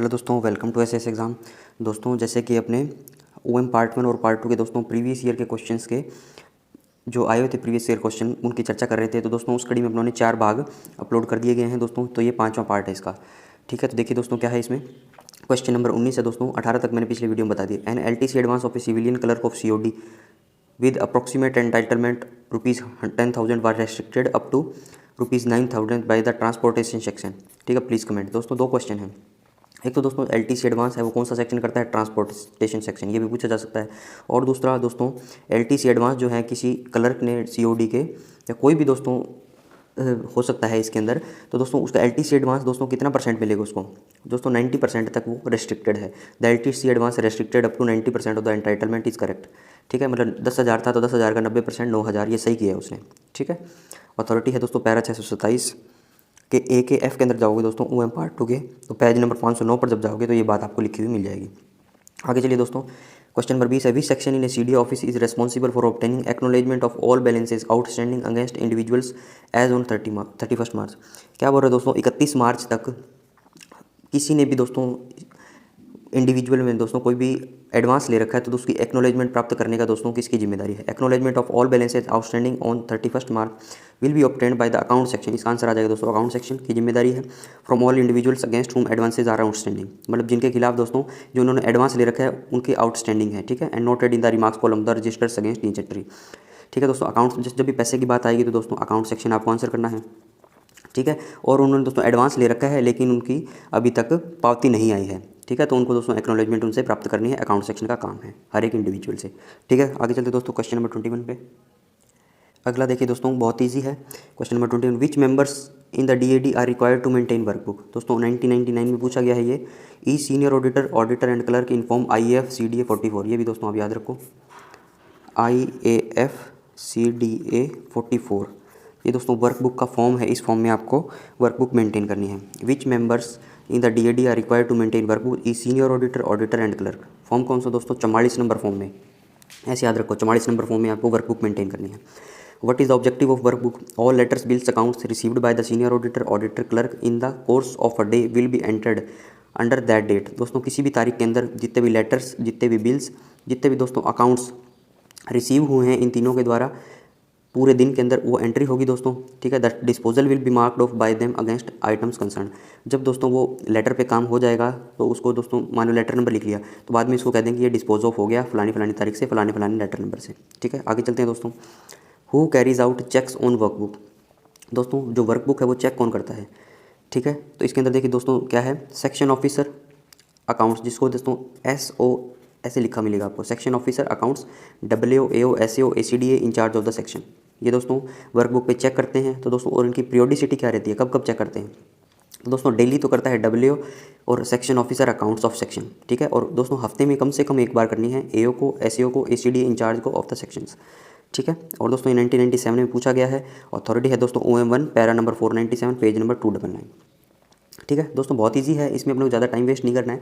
Hello दोस्तों, welcome to SS exam. दोस्तों, जैसे कि अपने ओएम पार्ट 1 और पार्ट 2 के दोस्तों प्रीवियस ईयर के क्वेश्चंस के जो आए हुए थे प्रीवियस ईयर क्वेश्चन, उनकी चर्चा कर रहे थे। तो दोस्तों उस कड़ी में अपनों ने 4 भाग अपलोड कर दिए गए हैं दोस्तों। तो ये 5वां पार्ट है इसका। ठीक है, तो देखिए दोस्तों क्या है इसमें। क्वेश्चन नंबर 19 है दोस्तों। 18 तक मैंने पिछले वीडियो में बता दिया। An LTC advance of a civilian clerk of COD with approximate entitlement rupees 10,000 was restricted up to rupees 9,000 by the transportation section। ठीक है, प्लीज़ कमेंट। दोस्तों दो क्वेश्चन हैं। एक तो दोस्तों LTC एडवांस है, वो कौन सा सेक्शन करता है? ट्रांसपोर्टेशन सेक्शन, ये भी पूछा जा सकता है। और दूसरा दोस्तों LTC एडवांस जो है किसी क्लर्क ने COD के या कोई भी दोस्तों हो सकता है इसके अंदर, तो दोस्तों उसका LTC एडवांस दोस्तों कितना परसेंट मिलेगा उसको? दोस्तों 90% तक वो रेस्ट्रिक्टेड है। The LTC advance restricted up to 90% of the entitlement is correct. ठीक है, मतलब 10,000 था तो 10,000 का 90% 9,000, ये सही किया है उसने। ठीक है, अथॉरिटी है दोस्तों पैरा 627 के A के F के अंदर जाओगे दोस्तों OM पार्ट 2 के, तो पेज नंबर 509 पर जब जाओगे तो ये बात आपको लिखी हुई मिल जाएगी। आगे चलिए दोस्तों, क्वेश्चन नंबर 20 है। Which section in a CD office is responsible for obtaining acknowledgement of all balances outstanding against individuals as on 31 March. क्या बोल रहे हैं दोस्तों? 31 मार्च तक किसी ने भी दोस्तों इंडिविजुअल में दोस्तों कोई भी एडवांस ले रखा है तो उसकी एक्नोलेजमेंट प्राप्त करने का दोस्तों किसकी जिम्मेदारी है? Acknowledgement of all balances outstanding on 31 March will be obtained by the account section. इसका आंसर आ जाएगा दोस्तों अकाउंट सेक्शन की जिम्मेदारी है। From all individuals against whom advances are outstanding, मतलब जिनके खिलाफ दोस्तों जो उन्होंने एडवांस ले रखा है उनकी आउटस्टैंडिंग है। ठीक है, and noted in the remarks column the registers against each entry. ठीक है दोस्तों, अकाउंट जब भी पैसे की बात आएगी तो दोस्तों अकाउंट सेक्शन आपको आंसर करना है। ठीक है, और उन्होंने दोस्तों एडवांस ले रखा है लेकिन उनकी अभी तक पावती नहीं आई है। ठीक है, तो उनको दोस्तों एक्नॉलेजमेंट उनसे प्राप्त करनी है। अकाउंट सेक्शन का काम है हर एक इंडिविजुअल से। ठीक है, आगे चलते दोस्तों क्वेश्चन नंबर 21 पे। अगला देखिए दोस्तों, बहुत ईजी है। Question number 21, which members in the DAD are required to maintain workbook. दोस्तों 1999 में पूछा गया है ये। E senior auditor and clerk inform IAF CDA 44। ये भी दोस्तों आप याद रखो, IAF CDA 44। ये दोस्तों वर्कबुक का फॉर्म है, इस फॉर्म में आपको वर्कबुक मेंटेन करनी है। Which members in the DAD are required to maintain workbook e senior auditor and clerk. Form कौन सा दोस्तों? 44 नंबर फॉर्म में, ऐसे याद रखो 44 नंबर फॉर्म में आपको वर्कबुक मेंटेन करनी है। What is the objective of workbook? All letters bills accounts received by the senior auditor clerk in the course of a day will be entered under that date. दोस्तों किसी भी तारीख के अंदर जितने भी लेटर्स, जितने भी बिल्स, जितने भी दोस्तों अकाउंट्स रिसीव हुए हैं इन तीनों के द्वारा पूरे दिन के अंदर वो एंट्री होगी दोस्तों। ठीक है, the disposal will be marked of bye them against items concern. जब दोस्तों वो लेटर पे काम हो जाएगा तो उसको दोस्तों मान लो लेटर नंबर लिख लिया तो बाद में इसको कह देंगे ये डिस्पोज ऑफ हो गया फलानी फलानी तारीख से फलाने फलाने लेटर नंबर से। ठीक है, आगे चलते हैं दोस्तों। Who carries out checks on workbook. दोस्तों जो वर्कबुक है वो चेक कौन करता है? ठीक है, तो इसके अंदर देखिए दोस्तों क्या है, सेक्शन ऑफिसर अकाउंट्स, जिसको दोस्तों SO ऐसे लिखा मिलेगा आपको, section officer accounts WO AO SAO ACDA incharge of the section. ये दोस्तों वर्कबुक पे चेक करते हैं। तो दोस्तों और इनकी पीरियोडिसिटी क्या रहती है, कब कब चेक करते हैं? तो दोस्तों डेली तो करता है WO और section officer accounts of section. ठीक है, और दोस्तों हफ्ते में कम से कम एक बार करनी है AO को, SAO को, ACDA इंचार्ज को ऑफ द सेक्शंस। ठीक है, और दोस्तों 1997 में पूछा गया है। अथॉरिटी है दोस्तों OM1 para number 497 page number 299। ठीक है दोस्तों, बहुत इजी है, इसमें अपने को ज़्यादा टाइम वेस्ट नहीं करना है।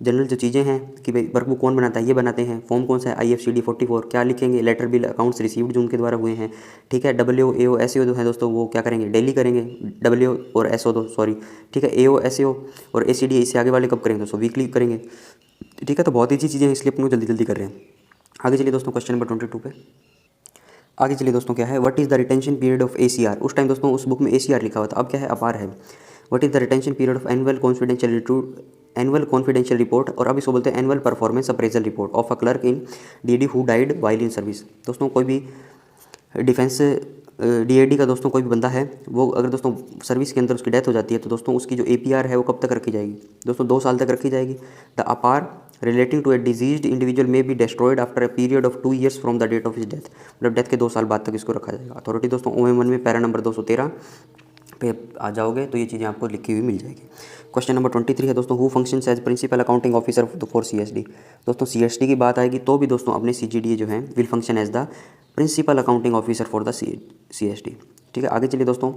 जनरल जो चीज़ें हैं कि भाई वर्कबुक कौन बनाता है, ये बनाते हैं। फॉर्म कौन सा है? IAF CD 44। क्या लिखेंगे? लेटर बिल अकाउंट्स रिसीव्ड जो उनके द्वारा हुए हैं। ठीक है, WO AO SAO जो है दोस्तों वो क्या करेंगे? डेली करेंगे। WO और SO दो सॉरी, ठीक है, AO SAO और ACDA इससे आगे वाले कब करेंगे दोस्तों? वीकली करेंगे। ठीक है, तो बहुत ईजी चीज़ें हैं इसलिए अपने को जल्दी जल्दी कर रहे हैं। आगे चलिए दोस्तों क्वेश्चन नंबर 22 पे। आगे चलिए दोस्तों क्या है, what is the retention period of ACR। उस टाइम दोस्तों उस बुक में ACR लिखा हुआ था, अब क्या है? अपार है। What is the retention period of annual confidential report, और अब इसको बोलते हैं annual performance appraisal report of a clerk in DAD who died while in service. दोस्तों कोई भी डिफेंस DAD का दोस्तों कोई भी बंदा है, वो अगर दोस्तों सर्विस के अंदर उसकी डेथ हो जाती है तो दोस्तों उसकी जो APR है वो कब तक रखी जाएगी? दोस्तों 2 साल तक रखी जाएगी। The APAR relating to a deceased individual may be destroyed after a period of 2 years from the date of his death, मतलब डेथ के 2 साल बाद तक इसको रखा जाएगा। अथॉरिटी दोस्तों OM1 में पैरा नंबर 213 पे आ जाओगे तो ये चीज़ें आपको लिखी हुई मिल जाएगी। क्वेश्चन नंबर 23 है दोस्तों, who functions as principal accounting officer for CSD। दोस्तों CSD की बात आएगी तो भी दोस्तों अपने CGDA जो है will function as the principal accounting officer for the CSD। ठीक है, आगे चलिए दोस्तों।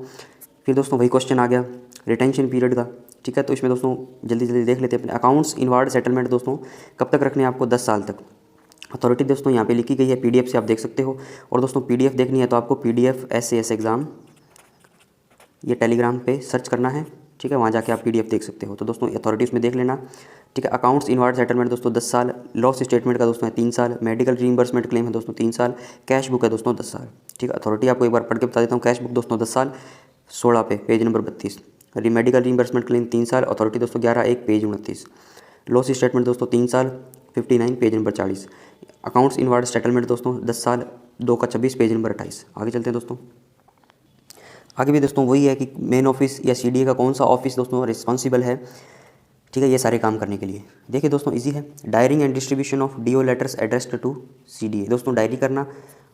फिर दोस्तों वही क्वेश्चन आ गया रिटेंशन पीरियड का। ठीक है, तो इसमें दोस्तों जल्दी जल्दी देख लेते हैं अपने अकाउंट्स इनवार्ड सेटलमेंट दोस्तों कब तक रखने हैं आपको? 10 साल तक। अथॉरिटी दोस्तों यहाँ पे लिखी गई है, PDF से आप देख सकते हो। और दोस्तों PDF देखनी है तो आपको PDF SAS एग्ज़ाम ये टेलीग्राम पे सर्च करना है। ठीक है, वहाँ जाके आप PDF देख सकते हो। तो दोस्तों अथॉरिटी उसमें देख लेना, ठीक है। अकाउंट्स इनवार्ड सेटलमेंट दोस्तों 10 साल, लॉस स्टेटमेंट का दोस्तों है 3 साल, मेडिकल रीइंबर्समेंट क्लेम है दोस्तों 3 साल, कैश बुक है दोस्तों 10 साल, ठीक है। अथॉरिटी आपको एक बार पढ़ के बता देता हूँ। कैश बुक दोस्तों 10 साल 16 पे, page number 32। Medical reimbursement claim 3 साल, अथॉरिटी दोस्तों 11/1 पेज 29। लॉस स्टेटमेंट दोस्तों 3 साल 59 page number 40। Accounts inward settlement दोस्तों 10 साल 2/26 पेज नंबर 28। आगे चलते हैं दोस्तों। आगे भी दोस्तों वही है कि मेन ऑफिस या CDA का कौन सा ऑफिस दोस्तों रिस्पॉन्सिबल है, ठीक है, ये सारे काम करने के लिए। देखिए दोस्तों इजी है। Diarying and distribution of DO letters addressed to CDA, दोस्तों डायरी करना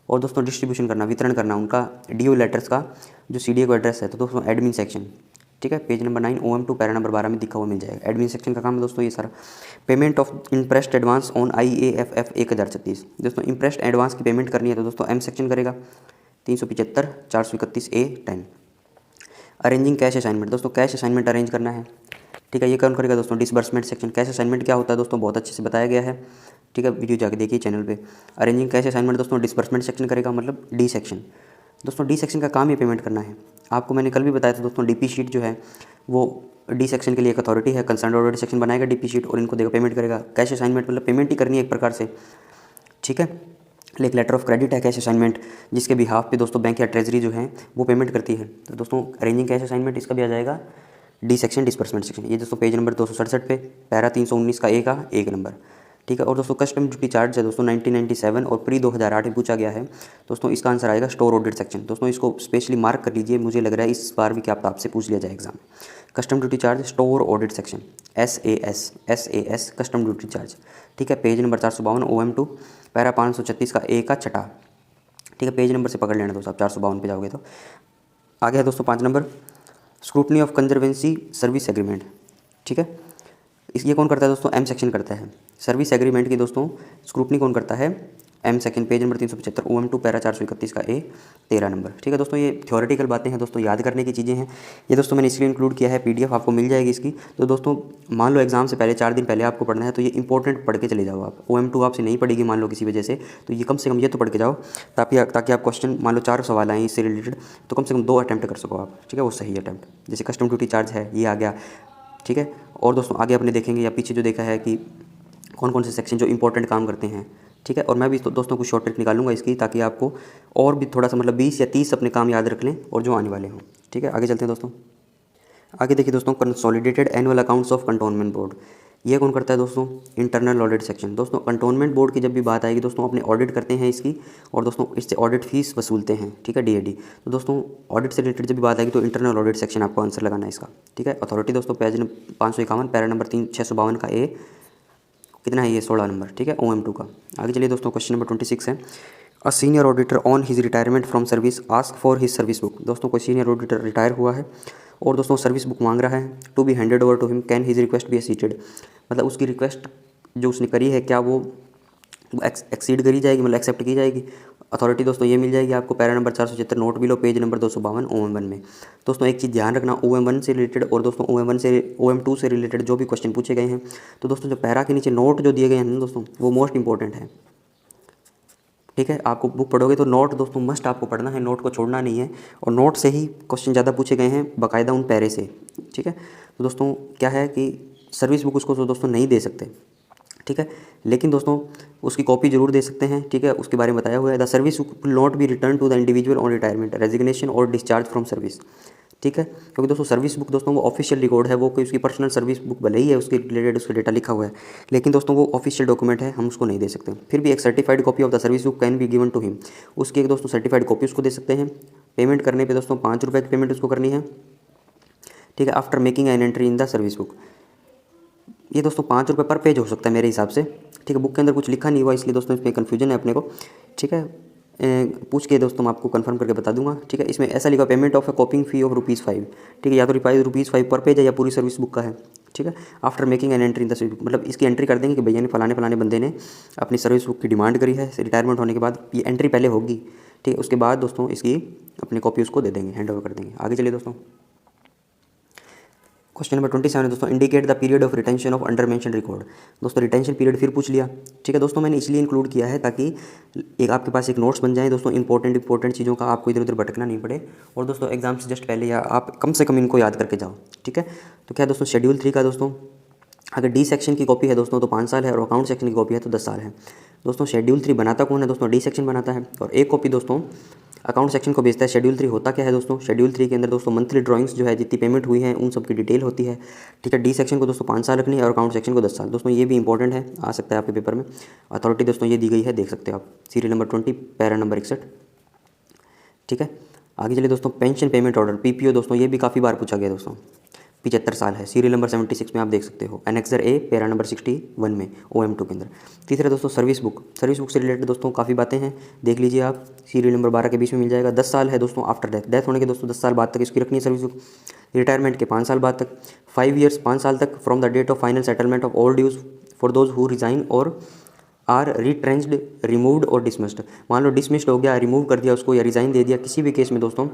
और दोस्तों डिस्ट्रीब्यूशन करना, वितरण करना उनका DO लेटर्स का जो CDA को एड्रेस है। तो दोस्तों एडमिन सेक्शन, ठीक है, page number 9 OM2 para number 12 में दिखा हुआ मिल जाएगा। एडमिन सेक्शन का काम है दोस्तों ये सारा। Payment of impressed advance on IAFF 1036, दोस्तों इंप्रेस्ड एडवांस की पेमेंट करनी है तो दोस्तों M सेक्शन करेगा 375 431 A10। अरेंजिंग कैश असाइनमेंट, दोस्तों कैश असाइनमेंट अरेंज करना है, ठीक है, ये कौन करेगा दोस्तों? Disbursement section. कैश असाइनमेंट क्या होता है दोस्तों, बहुत अच्छे से बताया गया है, ठीक है, वीडियो जाके देखिए चैनल पे। अरेंजिंग कैश असाइनमेंट दोस्तों डिसबर्समेंट सेक्शन करेगा, मतलब D सेक्शन। दोस्तों D सेक्शन का काम ही पेमेंट करना है। आपको मैंने कल भी बताया था दोस्तों, DP शीट जो है वो D सेक्शन के लिए एक अथॉरिटी है, कंसर्न ऑडिट सेक्शन बनाएगा DP शीट और इनको देगा, पेमेंट करेगा। कैश असाइनमेंट मतलब पेमेंट ही करनी है एक प्रकार से, ठीक है। एक लेटर ऑफ क्रेडिट है कैश असाइनमेंट, जिसके बिहाफ पे दोस्तों बैंक या ट्रेजरी जो है वो पेमेंट करती है। तो दोस्तों अरेंजिंग कैश असाइनमेंट इसका भी आ जाएगा D सेक्शन डिसबर्समेंट सेक्शन। ये दोस्तों पेज नंबर 267 पे, पैरा 319 का A का 1 नंबर, ठीक है। और दोस्तों कस्टम ड्यूटी चार्ज है दोस्तों 1997 और प्री 2008 में पूछा गया है दोस्तों, इसका आंसर आएगा स्टोर ऑडिट सेक्शन। दोस्तों इसको स्पेशली मार्क कर लीजिए, मुझे लग रहा है इस बार भी क्या आपसे पूछ लिया जाए एग्जाम में। Custom duty charge store audit section SAS custom duty charge, ठीक है, पेज नंबर 452 OM2 पैरा 536 का A का छठा, ठीक है। पेज नंबर से पकड़ लेना दोस्तों, आप 452 पे जाओगे तो। आगे है दोस्तों 5 number scrutiny of conservancy service agreement, ठीक है। ये कौन करता है दोस्तों? M सेक्शन करता है। सर्विस एग्रीमेंट की दोस्तों स्क्रूटनी कौन करता है? M section, page number 375 OM2 para 431 का A 13 नंबर, ठीक है। दोस्तों ये थ्योरेटिकल बातें हैं दोस्तों, याद करने की चीज़ें हैं ये दोस्तों, मैंने इसलिए इंक्लूड किया है। PDF आपको मिल जाएगी इसकी। तो दोस्तों मान लो एग्जाम से पहले 4 दिन पहले आपको पढ़ना है, तो ये इंपॉर्टेंट पढ़ के चले जाओ आप। OM2 आपसे नहीं पढ़ेगी मान लो किसी वजह से, तो ये कम से कम ये तो पढ़ के जाओ, ताकि आप क्वेश्चन मान लो 4 सवाल आए इससे रिलेटेड, तो कम से कम 2 अटैम्प्ट कर सको आप, ठीक है, वो सही अटैम्प्ट। जैसे कस्टम ड्यूटी चार्ज है ये आ गया, ठीक है। और दोस्तों आगे अपने देखेंगे या पीछे जो देखा है कि कौन कौन से सेक्शन जो इंपॉर्टेंट काम करते हैं, ठीक है। और मैं भी दोस्तों कुछ शॉर्ट ट्रिक निकालूंगा इसकी, ताकि आपको और भी थोड़ा सा मतलब 20 या 30 अपने काम याद रख लें और जो आने वाले हों, ठीक है। आगे चलते हैं दोस्तों। आगे देखिए दोस्तों consolidated annual accounts of cantonment board, ये कौन करता है दोस्तों? Internal audit section. दोस्तों कंटोनमेंट बोर्ड की जब भी बात आएगी दोस्तों, अपने ऑडिट करते हैं इसकी और दोस्तों इससे ऑडिट फीस वसूलते हैं, ठीक है, DAD। तो दोस्तों ऑडिट से रिलेटेड जब भी बात आएगी तो इंटरनल ऑडिट सेक्शन आपको आंसर लगाना है इसका, ठीक है। अथॉरिटी दोस्तों पेज 551 पैरा नंबर 652 का A कितना है ये 16 नंबर, ठीक है, OM2 का। आगे चलिए दोस्तों, क्वेश्चन नंबर 26 है। A senior auditor on his retirement from service ask for his service book. दोस्तों कोई सीनियर ऑडिटर रिटायर हुआ है और दोस्तों सर्विस बुक मांग रहा है, to be handed over to him, can his request be acceded. मतलब उसकी रिक्वेस्ट जो उसने करी है क्या वो एक्सीड करी जाएगी, मतलब एक्सेप्ट की जाएगी। अथॉरिटी दोस्तों ये मिल जाएगी आपको para number 476 note below, page number 252 OM1 में। दोस्तों एक चीज़ ध्यान रखना, OM1 से रिलेटेड और दोस्तों OM2 से रिलेटेड जो भी क्वेश्चन पूछे गए हैं, तो दोस्तों जो पैरा के नीचे नोट जो दिए गए हैं ना दोस्तों, वो मोस्ट इंपॉर्टेंट है, ठीक है। आपको बुक पढ़ोगे तो नोट दोस्तों मस्ट आपको पढ़ना है, नोट को छोड़ना नहीं है। और नोट से ही क्वेश्चन ज़्यादा पूछे गए हैं बाकायदा उन पैरे से, ठीक है। तो दोस्तों क्या है कि सर्विस बुक उसको तो दोस्तों नहीं दे सकते, ठीक है, लेकिन दोस्तों उसकी कॉपी जरूर दे सकते हैं, ठीक है। उसके बारे में बताया हुआ है, the service will not be return to the individual on retirement, resignation और डिस्चार्ज फ्रॉम सर्विस, ठीक है। क्योंकि दोस्तों सर्विस बुक दोस्तों वो ऑफिशियल रिकॉर्ड है, वो कोई उसकी पर्सनल सर्विस बुक भले ही है, उसके रिलेटेड उसका डेटा लिखा हुआ है, लेकिन दोस्तों वो ऑफिशियल डॉक्यूमेंट है, हम उसको नहीं दे सकते। फिर भी एक certified copy of the service book can be given to him, उसकी एक दोस्तों सर्टिफाइड कॉपी उसको दे सकते हैं। पेमेंट करने पर दोस्तों 5 रुपये की पेमेंट उसको करनी है, ठीक है। After making an entry in the service book, ये दोस्तों 5 रुपये पर पेज हो सकता है मेरे हिसाब से, ठीक है। बुक के अंदर कुछ लिखा नहीं हुआ इसलिए दोस्तों इसमें कन्फ्यूजन है अपने को, ठीक है। पूछ के दोस्तों मैं आपको कंफर्म करके बता दूंगा, ठीक है। इसमें ऐसा लिखा payment of A कॉपिंग fee of ₹5, ठीक है, या तो ₹5 पर पेज है या पूरी सर्विस बुक का है, ठीक है। After making an entry in the service book, मतलब इसकी एंट्री कर देंगे कि भैया ने फलाने बंदे ने अपनी सर्विस बुक की डिमांड करी है रिटायरमेंट होने के बाद, ये एंट्री पहले होगी, ठीक है। उसके बाद दोस्तों इसकी अपनी कॉपी उसको दे देंगे, हैंड ओवर कर देंगे। आगे चलिए दोस्तों, क्वेश्चन नंबर 27 है दोस्तों, indicate the period of retention of under mention record. दोस्तों रिटेंशन पीरियड फिर पूछ लिया, ठीक है दोस्तों। मैंने इसलिए इंक्लूड किया है ताकि एक आपके पास एक नोट्स बन जाए दोस्तों, इंपॉर्टेंट चीज़ों का आपको इधर उधर भटकना नहीं पड़े, और दोस्तों एग्जाम से जस्ट पहले या आप कम से कम इनको याद करके जाओ, ठीक है। तो क्या दोस्तों शेड्यूल 3 का दोस्तों, अगर डी सेक्शन की कॉपी है दोस्तों तो 5 साल है, और अकाउंट सेक्शन की कॉपी है तो 10 साल है। दोस्तों शेड्यूल 3 बनाता कौन है दोस्तों, डी सेक्शन बनाता है, और एक कॉपी दोस्तों अकाउंट सेक्शन को भेजता है। शेड्यूल 3 होता क्या है दोस्तों, शेड्यूल 3 के अंदर दोस्तों मंथली ड्राइंग्स जो है जितनी पेमेंट हुई है उन सब की डिटेल होती है, ठीक है। डी सेक्शन को दोस्तों 5 साल रखनी है और अकाउंट सेक्शन को 10 साल। दोस्तों ये भी इंपॉर्टेंट है, आ सकता है आपके पेपर में। अथॉरिटी दोस्तों ये दी गई है, देख सकते हो आप, सीरियल नंबर 20 पैरा नंबर 61, ठीक है। आगे चलिए दोस्तों, पेंशन पेमेंट ऑर्डर पीपीओ दोस्तों ये भी काफ़ी बार पूछा गया दोस्तों, 75 साल है, सीरियल नंबर 76 में आप देख सकते हो, एनेक्सर ए पैरा नंबर 61 में OM2 के अंदर। तीसरा दोस्तों सर्विस बुक से रिलेटेड दोस्तों काफ़ी बातें हैं, देख लीजिए आप, सीरियल नंबर 12 के बीच में मिल जाएगा। 10 साल है दोस्तों आफ्टर डेथ होने के दोस्तों 10 साल बाद तक इसकी रखनी है सर्विस बुक। रिटायरमेंट के 5 साल बाद तक, 5 ईयर्स 5 साल तक from the date of final settlement of all dues for those who resign और आर रिट्रेंच्ड, रिमूव्ड और डिसमिस्ड। मान लो डिसमिस्ड हो गया, रिमूव कर दिया उसको या रिज़ाइन दे दिया, किसी भी केस में दोस्तों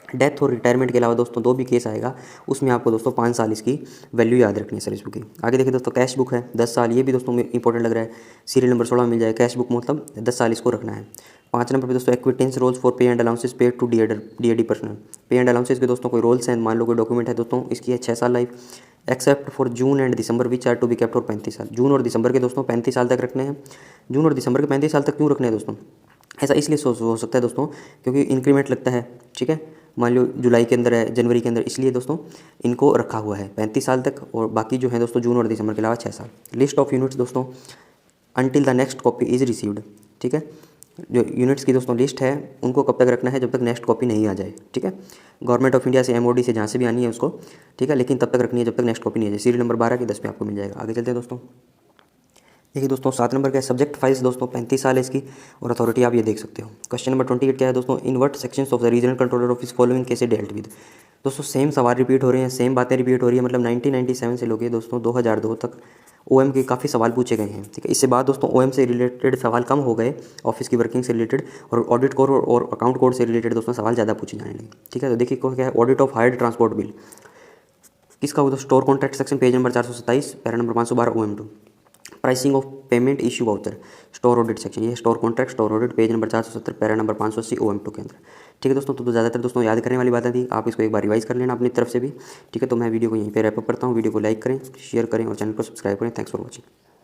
डेथ और रिटायरमेंट के अलावा दोस्तों 2 भी केस आएगा, उसमें आपको दोस्तों 5 साल इसकी वैल्यू याद रखनी है सर्विस बुक की। आगे देखिए दोस्तों कैश बुक है 10 साल, ये भी दोस्तों इंपॉर्टेंट लग रहा है, सीरियल नंबर 16 मिल जाए। कैश बुक मतलब 10 साल इसको रखना है। 5 नंबर पे दोस्तों acquittance rolls for pay and allowances paid to DAD personal. Pay and allowances के दोस्तों कोई रोल्स हैं, मान लो कोई डॉक्यूमेंट है दोस्तों, इसकी है 6 साल life, except for June and December which are to be kept for 35 साल। जून और दिसंबर के दोस्तों 35 साल तक रखने हैं। जून और दिसंबर के 35 साल तक क्यों रखने हैं दोस्तों, ऐसा इसलिए हो सकता है दोस्तों क्योंकि इंक्रीमेंट लगता है, ठीक है। मान लो जुलाई के अंदर है, जनवरी के अंदर, इसलिए दोस्तों इनको रखा हुआ है 35 साल तक, और बाकी जो है दोस्तों जून और दिसंबर के अलावा 6 साल। लिस्ट ऑफ यूनिट्स दोस्तों until the next copy is received, ठीक है। जो यूनिट्स की दोस्तों लिस्ट है उनको कब तक रखना है, जब तक नेक्स्ट कॉपी नहीं आ जाए, ठीक है। गवर्नमेंट ऑफ इंडिया से MOD से जहाँ से भी आनी है उसको, ठीक है, लेकिन तब तक रखनी है जब तक नेक्स्ट कॉपी नहीं आ जाए। सीरियल नंबर 12 के 10 पे आपको मिल जाएगा। आगे चलते हैं दोस्तों, देखिए दोस्तों 7 नंबर का है सब्जेक्ट फाइल्स दोस्तों 35 साल है इसकी, और अथॉरिटी आप ये देख सकते हो। क्वेश्चन नंबर 28 क्या है दोस्तों, in what sections of the regional controller office following कैसे डेल्ट विद। दोस्तों सेम सवाल रिपीट हो रहे हैं, सेम बातें रिपीट हो रही है, मतलब 1997 से लेकर दोस्तों 2002 तक OM के काफ़ी सवाल पूछे गए हैं, ठीक है। इससे बाद दोस्तों OM से रिलेटेड सवाल कम हो गए, ऑफिस की वर्किंग से रिलेटेड, और ऑडिट कोड और अकाउंट कोड से रिलेटेड दोस्तों सवाल ज़्यादा पूछे जाने लगे, ठीक है। तो देखिए क्या है, audit of hired transport bill किसका होता है, store contract section page number 427 para number 512 OM2। Pricing of payment issue voucher store audit section, ये store contract store audit page number 470 para number 580 OM2 के अंदर, ठीक है दोस्तों। तो ज़्यादातर दोस्तों याद करने वाली बातें थी, आप इसको एक बार रिवाइज कर लेना अपनी तरफ से भी, ठीक है। तो मैं वीडियो को यहीं पे रैप अप करता हूँ, वीडियो को लाइक करें, शेयर करें और चैनल को सब्सक्राइब करें। Thanks for watching.